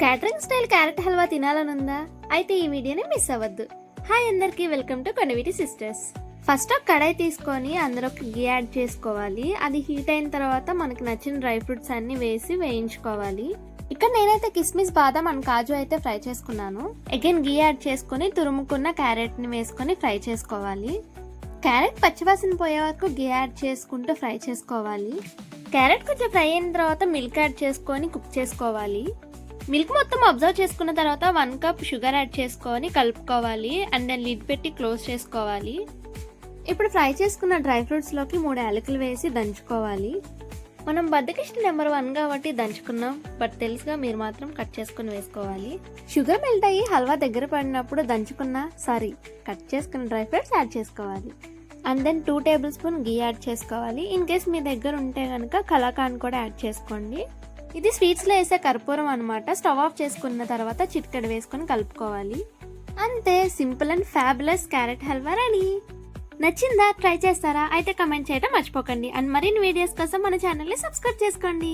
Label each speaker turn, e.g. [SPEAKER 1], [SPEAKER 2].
[SPEAKER 1] Catering style carrot halwa తినాలనుందా? అయితే ఈ వీడియోని మిస్ అవ్వద్దు. హాయ్ అందరికి, welcome to Konaviti sisters. First ఒక కడాయి తీసుకొని అందులో గీ యాడ్ చేసుకోవాలి. అది హీట్ అయిన తర్వాత మనకి నచ్చిన డ్రై ఫ్రూట్స్ అన్ని వేసి వేయించుకోవాలి. ఇక్కడ నేనైతే కిస్మిస్, బాదం అండ్ కాజు అయితే ఫ్రై చేసుకున్నాను. అగైన్ గీ యాడ్ చేసుకొని తురుముకున్న క్యారెట్ ని వేసుకొని ఫ్రై చేసుకోవాలి. క్యారెట్ పచ్చివాసన పోయే వరకు గీ యాడ్ చేసుకుంటూ ఫ్రై చేసుకోవాలి. క్యారెట్ కొంచెం ఫ్రై అయిన తర్వాత మిల్క్ యాడ్ చేసుకొని కుక్ చేసుకోవాలి. మిల్క్ మొత్తం అబ్జర్వ్ చేసుకున్న తర్వాత 1 కప్ షుగర్ యాడ్ చేసుకొని కలుపుకోవాలి. అండ్ దాన్ని లిడ్ పెట్టి క్లోజ్ చేసుకోవాలి. ఇప్పుడు ఫ్రై చేసుకున్న డ్రై ఫ్రూట్స్ లోకి 3 యాలకులు వేసి దంచుకోవాలి. మనం బద్దకిష్ట నెంబర్ 1 కాబట్టి దంచుకున్నాం, బట్ తెలుసుగా మీరు మాత్రం కట్ చేసుకుని వేసుకోవాలి. షుగర్ మెల్ట్ అయ్యి హల్వా దగ్గర పడినప్పుడు కట్ చేసుకున్న డ్రై ఫ్రూట్స్ యాడ్ చేసుకోవాలి. And then 2 tablespoon ghee add చేసుకోవాలి. ఇన్ కేస్ మీ దగ్గర ఉంటే కనుక కలాకాండ్ కూడా యాడ్ చేసుకోండి. ఇది స్వీట్స్ లో వేసే కర్పూరం అన్నమాట. స్టవ్ ఆఫ్ చేసుకున్న తర్వాత చిటికెడు వేసుకొని కలుపుకోవాలి. అంతే, simple and fabulous carrot halwa ready. నచ్చిందా? ట్రై చేస్తారా? అయితే కమెంట్ చేయడం మర్చిపోకండి. అండ్ మరిన్ని వీడియోస్ కోసం మన ఛానల్ ని సబ్స్క్రైబ్ చేసుకోండి.